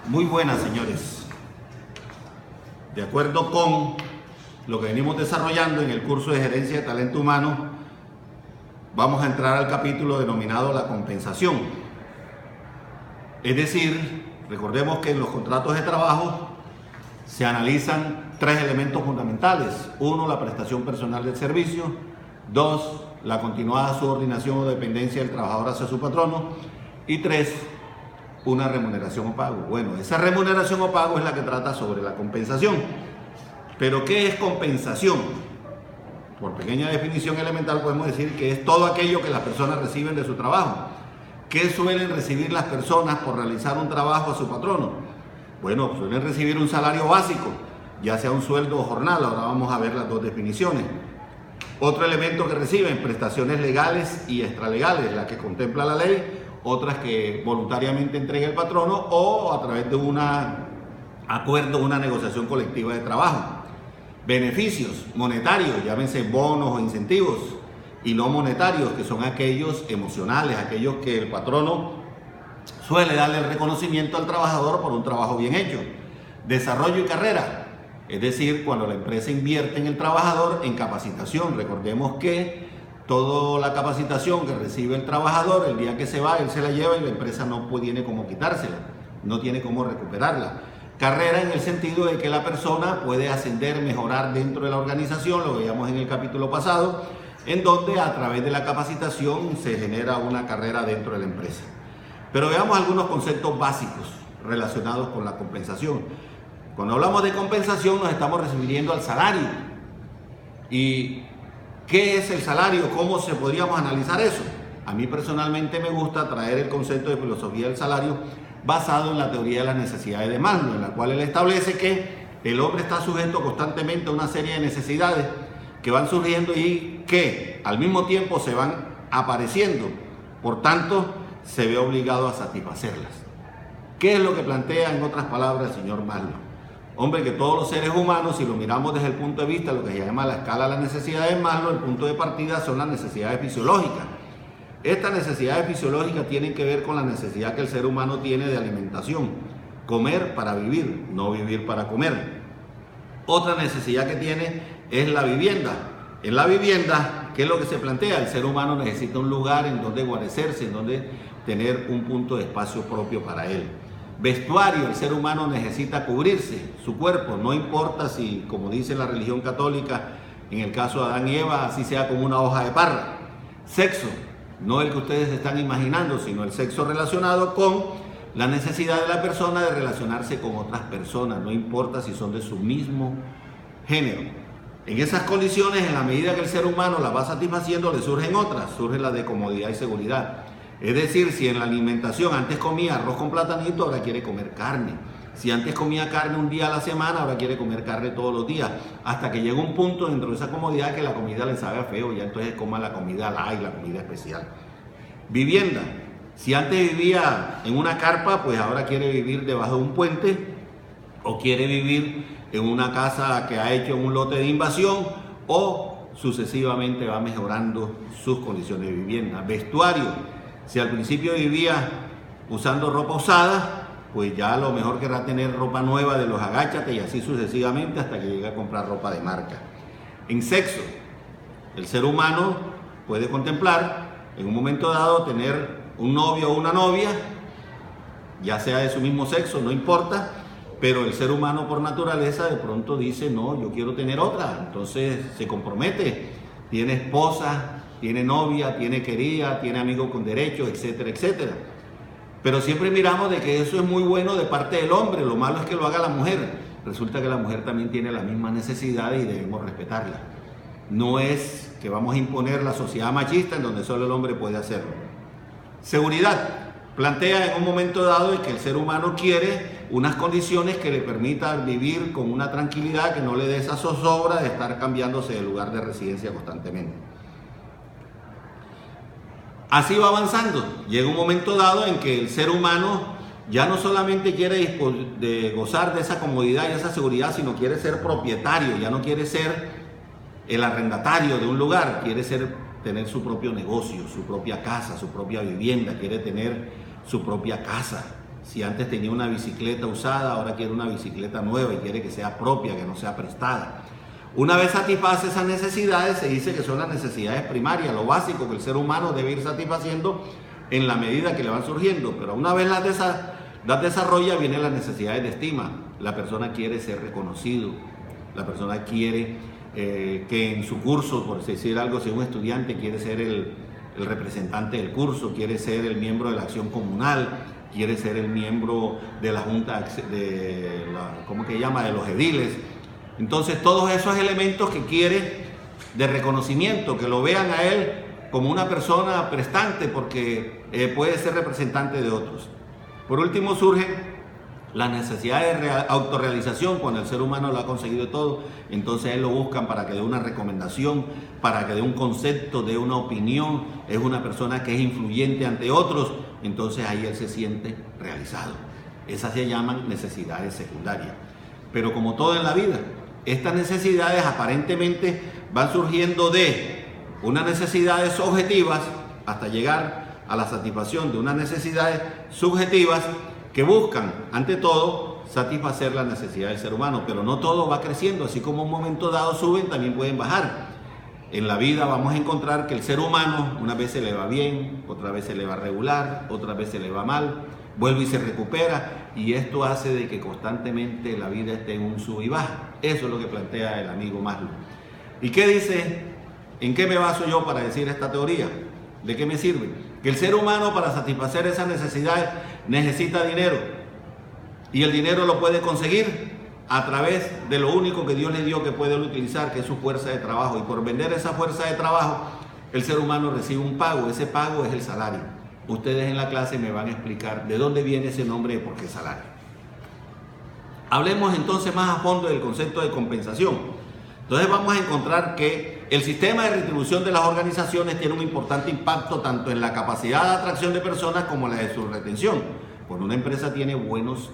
Muy buenas, señores. De acuerdo con lo que venimos desarrollando en el curso de Gerencia de Talento Humano, vamos a entrar al capítulo denominado la compensación. Es decir, recordemos que en los contratos de trabajo se analizan tres elementos fundamentales. Uno, la prestación personal del servicio. Dos, la continuada subordinación o dependencia del trabajador hacia su patrono. Y tres, una remuneración o pago. Bueno, esa remuneración o pago es la que trata sobre la compensación. Pero ¿qué es compensación? Por pequeña definición elemental podemos decir que es todo aquello que las personas reciben de su trabajo. ¿Qué suelen recibir las personas por realizar un trabajo a su patrono? Bueno, suelen recibir un salario básico, ya sea un sueldo o jornal. Ahora vamos a ver las dos definiciones. Otro elemento que reciben, prestaciones legales y extralegales, las que contempla la ley, otras que voluntariamente entrega el patrono o a través de un acuerdo, una negociación colectiva de trabajo. Beneficios monetarios, llámense bonos o incentivos, y no monetarios, que son aquellos emocionales, aquellos que el patrono suele darle el reconocimiento al trabajador por un trabajo bien hecho. Desarrollo y carrera, es decir, cuando la empresa invierte en el trabajador en capacitación. Recordemos que toda la capacitación que recibe el trabajador, el día que se va, él se la lleva y la empresa no tiene cómo quitársela, no tiene cómo recuperarla. Carrera en el sentido de que la persona puede ascender, mejorar dentro de la organización, lo veíamos en el capítulo pasado, en donde a través de la capacitación se genera una carrera dentro de la empresa. Pero veamos algunos conceptos básicos relacionados con la compensación. Cuando hablamos de compensación nos estamos refiriendo al salario. ¿Y qué es el salario? ¿Cómo podríamos analizar eso? A mí personalmente me gusta traer el concepto de filosofía del salario basado en la teoría de las necesidades de Maslow, en la cual él establece que el hombre está sujeto constantemente a una serie de necesidades que van surgiendo y que al mismo tiempo se van apareciendo. Por tanto, se ve obligado a satisfacerlas. ¿Qué es lo que plantea en otras palabras el señor Maslow? Hombre, que todos los seres humanos, si lo miramos desde el punto de vista de lo que se llama la escala de las necesidades de Maslow, el punto de partida son las necesidades fisiológicas. Estas necesidades fisiológicas tienen que ver con la necesidad que el ser humano tiene de alimentación. Comer para vivir, no vivir para comer. Otra necesidad que tiene es la vivienda. En la vivienda, ¿qué es lo que se plantea? El ser humano necesita un lugar en donde guarecerse, en donde tener un punto de espacio propio para él. Vestuario, el ser humano necesita cubrirse su cuerpo, no importa si, como dice la religión católica, en el caso de Adán y Eva, así sea como una hoja de parra. Sexo, no el que ustedes están imaginando, sino el sexo relacionado con la necesidad de la persona de relacionarse con otras personas, no importa si son de su mismo género. En esas condiciones, en la medida que el ser humano las va satisfaciendo, le surgen otras, surge la de comodidad y seguridad. Es decir, si en la alimentación antes comía arroz con platanito, ahora quiere comer carne. Si antes comía carne un día a la semana, ahora quiere comer carne todos los días. Hasta que llega un punto dentro de esa comodidad que la comida le sabe a feo, ya entonces coma la comida light, la comida especial. Vivienda. Si antes vivía en una carpa, pues ahora quiere vivir debajo de un puente o quiere vivir en una casa que ha hecho un lote de invasión o sucesivamente va mejorando sus condiciones de vivienda. Vestuario. Si al principio vivía usando ropa usada, pues ya a lo mejor querrá tener ropa nueva de los agáchate y así sucesivamente hasta que llegue a comprar ropa de marca. En sexo, el ser humano puede contemplar en un momento dado tener un novio o una novia, ya sea de su mismo sexo, no importa, pero el ser humano por naturaleza de pronto dice, no, yo quiero tener otra, entonces se compromete, tiene esposa, tiene novia, tiene querida, tiene amigos con derechos, etcétera, etcétera. Pero siempre miramos de que eso es muy bueno de parte del hombre, lo malo es que lo haga la mujer. Resulta que la mujer también tiene la misma necesidad y debemos respetarla. No es que vamos a imponer la sociedad machista en donde solo el hombre puede hacerlo. Seguridad. Plantea en un momento dado de que el ser humano quiere unas condiciones que le permitan vivir con una tranquilidad, que no le dé esa zozobra de estar cambiándose de lugar de residencia constantemente. Así va avanzando. Llega un momento dado en que el ser humano ya no solamente quiere gozar de esa comodidad y esa seguridad, sino quiere ser propietario, ya no quiere ser el arrendatario de un lugar, quiere tener su propio negocio, su propia casa, su propia vivienda, quiere tener su propia casa, Si antes tenía una bicicleta usada, ahora quiere una bicicleta nueva y quiere que sea propia, que no sea prestada. Una vez satisface esas necesidades, se dice que son las necesidades primarias, lo básico que el ser humano debe ir satisfaciendo en la medida que le van surgiendo. Pero una vez las desarrolla, vienen las necesidades de estima. La persona quiere ser reconocido, la persona quiere que en su curso, por decir algo, si un estudiante quiere ser el representante del curso, quiere ser el miembro de la acción comunal, quiere ser el miembro de la junta de los ediles. Entonces todos esos elementos que quiere de reconocimiento, que lo vean a él como una persona prestante porque puede ser representante de otros. Por último surgen las necesidades de autorrealización. Cuando el ser humano lo ha conseguido todo, entonces él lo buscan para que dé una recomendación, para que dé un concepto, dé una opinión. Es una persona que es influyente ante otros, entonces ahí él se siente realizado. Esas se llaman necesidades secundarias. Pero como todo en la vida, estas necesidades aparentemente van surgiendo de unas necesidades objetivas hasta llegar a la satisfacción de unas necesidades subjetivas que buscan, ante todo, satisfacer la necesidad del ser humano. Pero no todo va creciendo, así como en un momento dado suben, también pueden bajar. En la vida vamos a encontrar que el ser humano, una vez se le va bien, otra vez se le va regular, otra vez se le va mal, vuelve y se recupera, y esto hace de que constantemente la vida esté en un sub y baja. Eso es lo que plantea el amigo Maslow. ¿Y qué dice? ¿En qué me baso yo para decir esta teoría? ¿De qué me sirve? Que el ser humano, para satisfacer esas necesidades, necesita dinero, y el dinero lo puede conseguir a través de lo único que Dios le dio que puede utilizar, que es su fuerza de trabajo. Y por vender esa fuerza de trabajo, el ser humano recibe un pago. Ese pago es el salario. Ustedes en la clase me van a explicar de dónde viene ese nombre de por qué salario. Hablemos entonces más a fondo del concepto de compensación. Entonces vamos a encontrar que el sistema de retribución de las organizaciones tiene un importante impacto tanto en la capacidad de atracción de personas como en la de su retención. Cuando una empresa tiene buenos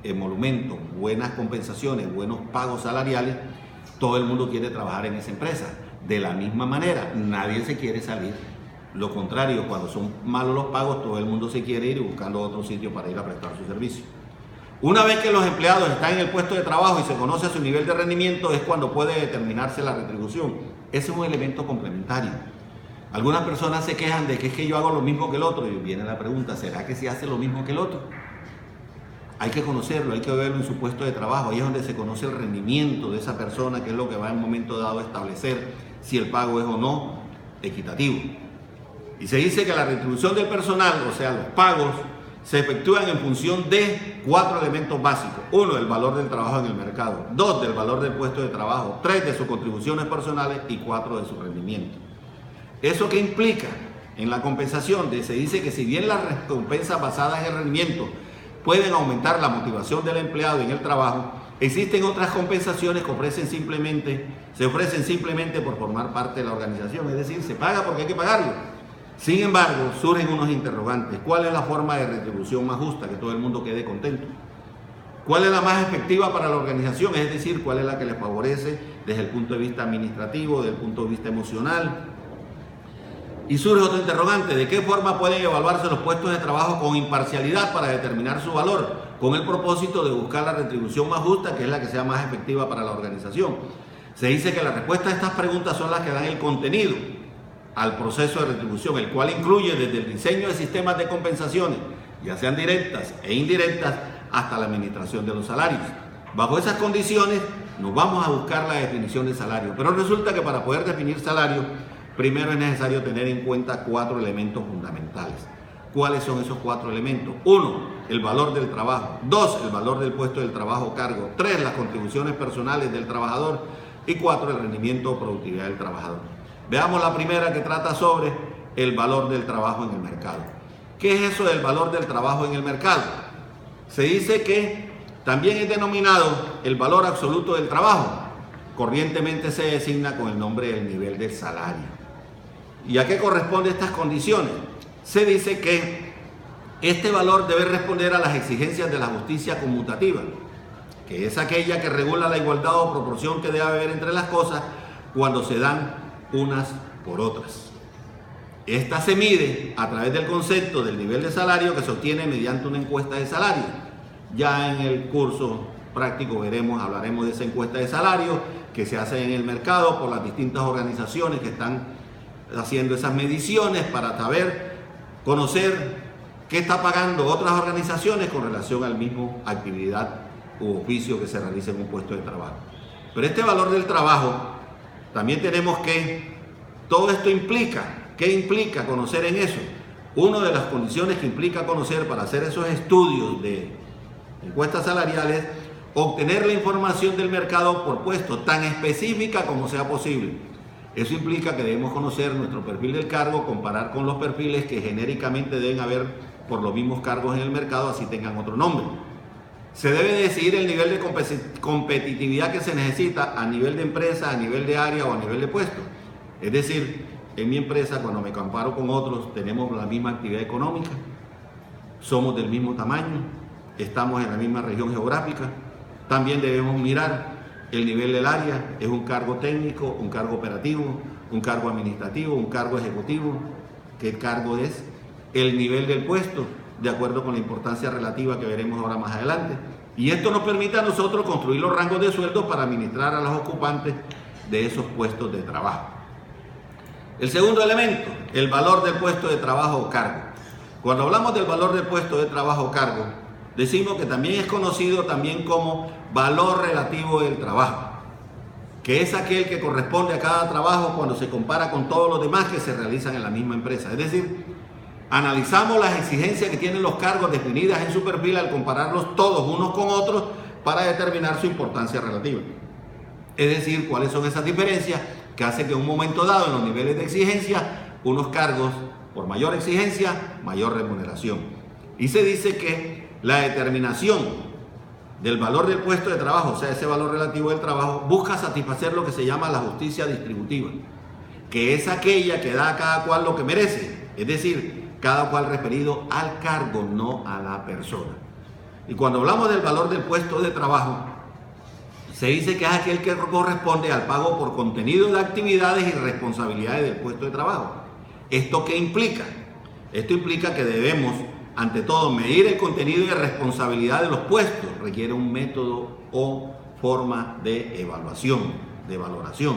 emolumentos, buenas compensaciones, buenos pagos salariales, todo el mundo quiere trabajar en esa empresa. De la misma manera, nadie se quiere salir. Lo contrario, cuando son malos los pagos, todo el mundo se quiere ir buscando otro sitio para ir a prestar su servicio. Una vez que los empleados están en el puesto de trabajo y se conoce su nivel de rendimiento, es cuando puede determinarse la retribución. Ese es un elemento complementario. Algunas personas se quejan de que es que yo hago lo mismo que el otro, y viene la pregunta, ¿será que sí hace lo mismo que el otro? Hay que conocerlo, hay que verlo en su puesto de trabajo. Ahí es donde se conoce el rendimiento de esa persona, que es lo que va en un momento dado a establecer si el pago es o no equitativo. Y se dice que la retribución del personal, o sea, los pagos, se efectúan en función de 4 elementos básicos. 1, el valor del trabajo en el mercado. 2, del valor del puesto de trabajo. 3, de sus contribuciones personales. Y 4, de su rendimiento. ¿Eso qué implica? En la compensación, se dice que si bien las recompensas basadas en el rendimiento pueden aumentar la motivación del empleado en el trabajo, existen otras compensaciones que se ofrecen simplemente por formar parte de la organización. Es decir, se paga porque hay que pagarlo. Sin embargo, surgen unos interrogantes. ¿Cuál es la forma de retribución más justa, que todo el mundo quede contento? ¿Cuál es la más efectiva para la organización? Es decir, ¿cuál es la que les favorece desde el punto de vista administrativo, desde el punto de vista emocional? Y surge otro interrogante. ¿De qué forma pueden evaluarse los puestos de trabajo con imparcialidad para determinar su valor, con el propósito de buscar la retribución más justa, que es la que sea más efectiva para la organización? Se dice que la respuesta a estas preguntas son las que dan el contenido al proceso de retribución, el cual incluye desde el diseño de sistemas de compensaciones, ya sean directas e indirectas, hasta la administración de los salarios. Bajo esas condiciones nos vamos a buscar la definición de salario, pero resulta que para poder definir salario, primero es necesario tener en cuenta 4 elementos fundamentales. ¿Cuáles son esos 4 elementos? 1, el valor del trabajo. 2, el valor del puesto del trabajo o cargo. 3, las contribuciones personales del trabajador. Y 4, el rendimiento o productividad del trabajador. Veamos la primera, que trata sobre el valor del trabajo en el mercado. ¿Qué es eso del valor del trabajo en el mercado? Se dice que también es denominado el valor absoluto del trabajo. Corrientemente se designa con el nombre del nivel del salario. ¿Y a qué corresponden estas condiciones? Se dice que este valor debe responder a las exigencias de la justicia conmutativa, que es aquella que regula la igualdad o proporción que debe haber entre las cosas cuando se dan unas por otras. Esta se mide a través del concepto del nivel de salario que se obtiene mediante una encuesta de salario. Ya en el curso práctico hablaremos de esa encuesta de salario que se hace en el mercado por las distintas organizaciones que están haciendo esas mediciones para conocer qué está pagando otras organizaciones con relación al mismo actividad u oficio que se realiza en un puesto de trabajo. Pero este valor del trabajo, también tenemos que, todo esto implica, ¿qué implica conocer en eso? Una de las condiciones que implica conocer para hacer esos estudios de encuestas salariales, obtener la información del mercado por puesto tan específica como sea posible. Eso implica que debemos conocer nuestro perfil del cargo, comparar con los perfiles que genéricamente deben haber por los mismos cargos en el mercado, así tengan otro nombre. Se debe decidir el nivel de competitividad que se necesita a nivel de empresa, a nivel de área o a nivel de puesto. Es decir, en mi empresa, cuando me comparo con otros, tenemos la misma actividad económica, somos del mismo tamaño, estamos en la misma región geográfica. También debemos mirar el nivel del área, es un cargo técnico, un cargo operativo, un cargo administrativo, un cargo ejecutivo. ¿Qué cargo es? El nivel del puesto, de acuerdo con la importancia relativa que veremos ahora más adelante. Y esto nos permite a nosotros construir los rangos de sueldos para administrar a los ocupantes de esos puestos de trabajo. El segundo elemento, el valor del puesto de trabajo o cargo. Cuando hablamos del valor del puesto de trabajo o cargo, decimos que también es conocido también como valor relativo del trabajo, que es aquel que corresponde a cada trabajo cuando se compara con todos los demás que se realizan en la misma empresa. Es decir, analizamos las exigencias que tienen los cargos definidas en su perfil al compararlos todos unos con otros para determinar su importancia relativa. Es decir, cuáles son esas diferencias que hacen que en un momento dado en los niveles de exigencia, unos cargos por mayor exigencia, mayor remuneración. Y se dice que la determinación del valor del puesto de trabajo, o sea, ese valor relativo del trabajo, busca satisfacer lo que se llama la justicia distributiva, que es aquella que da a cada cual lo que merece, es decir, cada cual referido al cargo, no a la persona. Y cuando hablamos del valor del puesto de trabajo, se dice que es aquel que corresponde al pago por contenido de actividades y responsabilidades del puesto de trabajo. ¿Esto qué implica? Esto implica que debemos, ante todo, medir el contenido y responsabilidad de los puestos. Requiere un método o forma de evaluación, de valoración.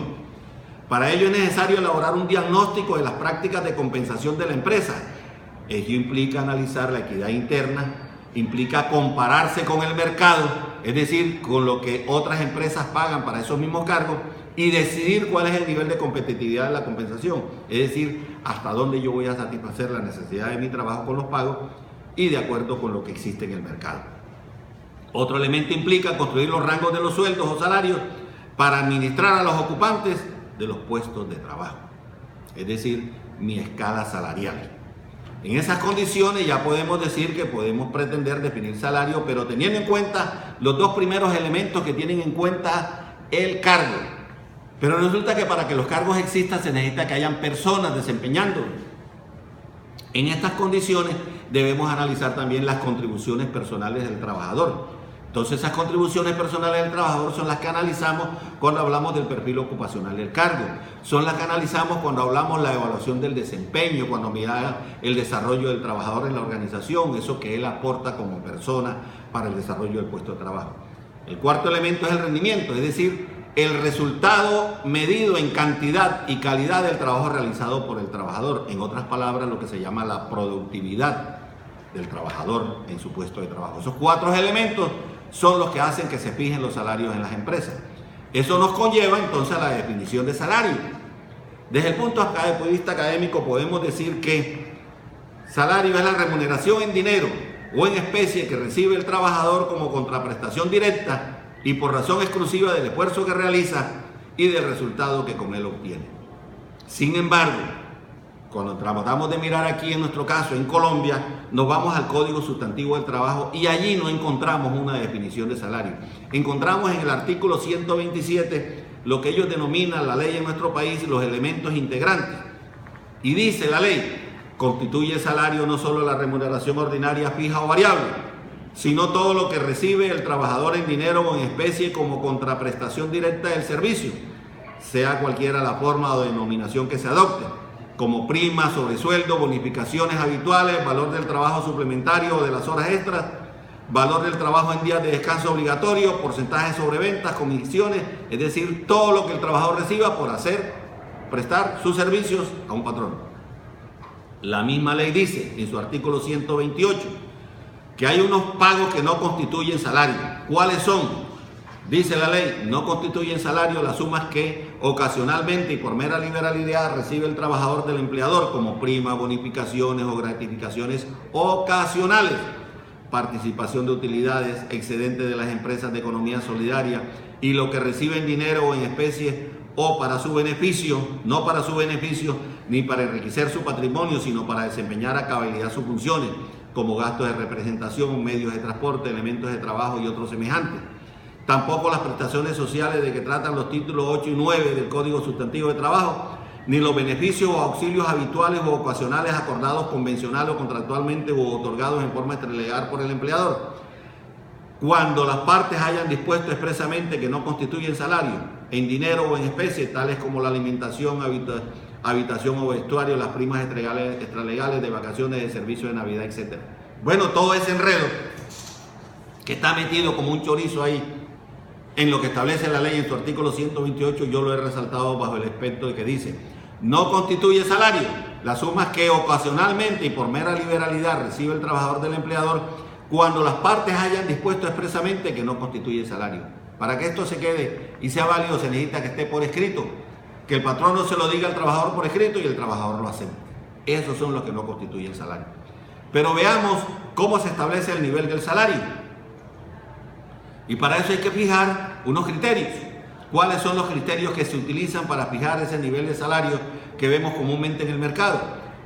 Para ello es necesario elaborar un diagnóstico de las prácticas de compensación de la empresa. Ello implica analizar la equidad interna, implica compararse con el mercado, es decir, con lo que otras empresas pagan para esos mismos cargos y decidir cuál es el nivel de competitividad de la compensación, es decir, hasta dónde yo voy a satisfacer la necesidad de mi trabajo con los pagos y de acuerdo con lo que existe en el mercado. Otro elemento implica construir los rangos de los sueldos o salarios para administrar a los ocupantes de los puestos de trabajo, es decir, mi escala salarial. En esas condiciones ya podemos decir que podemos pretender definir salario, pero teniendo en cuenta los dos primeros elementos que tienen en cuenta el cargo. Pero resulta que para que los cargos existan se necesita que hayan personas desempeñándolos. En estas condiciones debemos analizar también las contribuciones personales del trabajador. Entonces esas contribuciones personales del trabajador son las que analizamos cuando hablamos del perfil ocupacional del cargo. Son las que analizamos cuando hablamos la evaluación del desempeño, cuando mira el desarrollo del trabajador en la organización, eso que él aporta como persona para el desarrollo del puesto de trabajo. El cuarto elemento es el rendimiento, es decir, el resultado medido en cantidad y calidad del trabajo realizado por el trabajador. En otras palabras, lo que se llama la productividad del trabajador en su puesto de trabajo. Esos cuatro elementos son los que hacen que se fijen los salarios en las empresas. Eso nos conlleva entonces a la definición de salario. Desde el punto de vista académico podemos decir que salario es la remuneración en dinero o en especie que recibe el trabajador como contraprestación directa y por razón exclusiva del esfuerzo que realiza y del resultado que con él obtiene. Sin embargo, cuando tratamos de mirar aquí en nuestro caso, en Colombia, nos vamos al Código Sustantivo del Trabajo y allí no encontramos una definición de salario. Encontramos en el artículo 127 lo que ellos denominan la ley en nuestro país, los elementos integrantes. Y dice la ley, constituye salario no solo la remuneración ordinaria fija o variable, sino todo lo que recibe el trabajador en dinero o en especie como contraprestación directa del servicio, sea cualquiera la forma o denominación que se adopte. como prima, sobresueldo, bonificaciones habituales, valor del trabajo suplementario o de las horas extras, valor del trabajo en días de descanso obligatorio, porcentaje sobre ventas, comisiones, es decir, todo lo que el trabajador reciba por prestar sus servicios a un patrón. La misma ley dice en su artículo 128 que hay unos pagos que no constituyen salario. ¿Cuáles son? Dice la ley, no constituyen salario las sumas que ocasionalmente y por mera liberalidad recibe el trabajador del empleador como prima, bonificaciones o gratificaciones ocasionales, participación de utilidades, excedente de las empresas de economía solidaria y lo que recibe en dinero o en especie o para su beneficio, no para su beneficio ni para enriquecer su patrimonio, sino para desempeñar a cabalidad sus funciones, como gastos de representación, medios de transporte, elementos de trabajo y otros semejantes. Tampoco las prestaciones sociales de que tratan los títulos 8 y 9 del Código Sustantivo de Trabajo, ni los beneficios o auxilios habituales o ocasionales acordados convencional o contractualmente o otorgados en forma extralegal por el empleador. Cuando las partes hayan dispuesto expresamente que no constituyen salario, en dinero o en especie, tales como la alimentación, habitación o vestuario, las primas extralegales de vacaciones, de servicio de Navidad, etc. Bueno, todo ese enredo que está metido como un chorizo ahí en lo que establece la ley en su artículo 128, yo lo he resaltado bajo el aspecto de que dice, no constituye salario las sumas que ocasionalmente y por mera liberalidad recibe el trabajador del empleador cuando las partes hayan dispuesto expresamente que no constituye salario. Para que esto se quede y sea válido se necesita que esté por escrito, que el patrón no se lo diga al trabajador por escrito y el trabajador lo acepte. Esos son los que no constituyen salario. Pero veamos cómo se establece el nivel del salario. Y para eso hay que fijar unos criterios. ¿Cuáles son los criterios que se utilizan para fijar ese nivel de salario que vemos comúnmente en el mercado?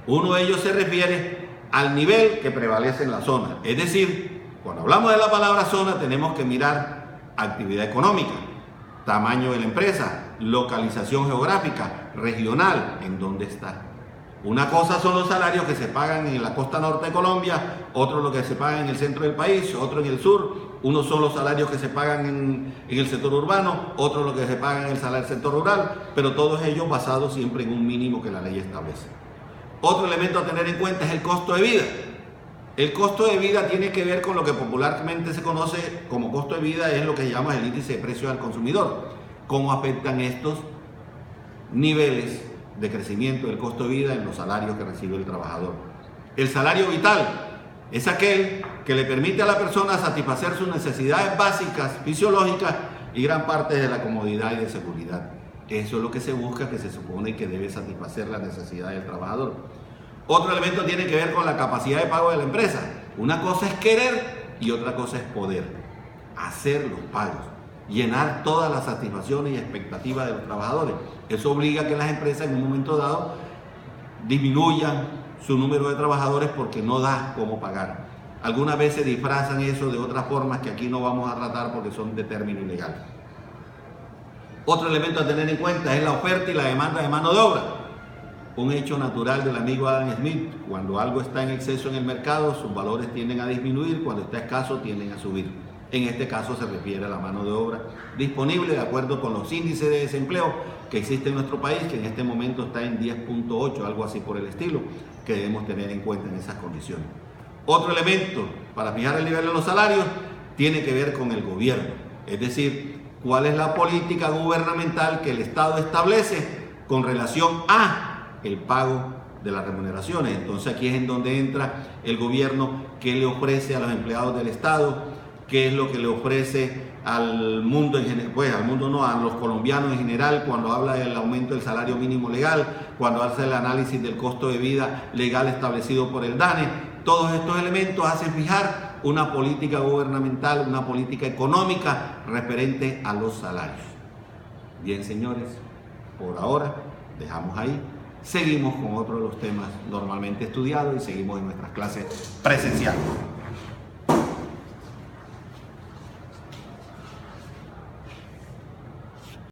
Uno de ellos se refiere al nivel que prevalece en la zona. Es decir, cuando hablamos de la palabra zona tenemos que mirar actividad económica, tamaño de la empresa, localización geográfica, regional, en dónde está. Una cosa son los salarios que se pagan en la costa norte de Colombia, otro lo que se paga en el centro del país, otro en el sur. Unos son los salarios que se pagan en el sector urbano, otros los que se pagan en el sector rural, pero todos ellos basados siempre en un mínimo que la ley establece. Otro elemento a tener en cuenta es el costo de vida. El costo de vida tiene que ver con lo que popularmente se conoce como costo de vida, es lo que llamamos el índice de precios al consumidor. ¿Cómo afectan estos niveles de crecimiento del costo de vida en los salarios que recibe el trabajador? El salario vital es aquel que le permite a la persona satisfacer sus necesidades básicas, fisiológicas y gran parte de la comodidad y de seguridad. Eso es lo que se busca, que se supone que debe satisfacer las necesidades del trabajador. Otro elemento tiene que ver con la capacidad de pago de la empresa. Una cosa es querer y otra cosa es poder hacer los pagos, llenar todas las satisfacciones y expectativas de los trabajadores. Eso obliga a que las empresas en un momento dado disminuyan su número de trabajadores porque no da cómo pagar. Algunas veces disfrazan eso de otras formas que aquí no vamos a tratar porque son de término ilegal. Otro elemento a tener en cuenta es la oferta y la demanda de mano de obra. Un hecho natural del amigo Adam Smith: cuando algo está en exceso en el mercado, sus valores tienden a disminuir, cuando está escaso tienden a subir. En este caso se refiere a la mano de obra disponible de acuerdo con los índices de desempleo que existe en nuestro país, que en este momento está en 10.8, algo así por el estilo, que debemos tener en cuenta en esas condiciones. Otro elemento para fijar el nivel de los salarios tiene que ver con el gobierno, es decir, cuál es la política gubernamental que el Estado establece con relación a el pago de las remuneraciones. Entonces aquí es en donde entra el gobierno, qué le ofrece a los empleados del Estado, qué es lo que le ofrece al mundo en general, pues al mundo no, a los colombianos en general, cuando habla del aumento del salario mínimo legal, cuando hace el análisis del costo de vida legal establecido por el DANE. Todos estos elementos hacen fijar una política gubernamental, una política económica referente a los salarios. Bien, señores, por ahora dejamos ahí. Seguimos con otro de los temas normalmente estudiados y seguimos en nuestras clases presenciales.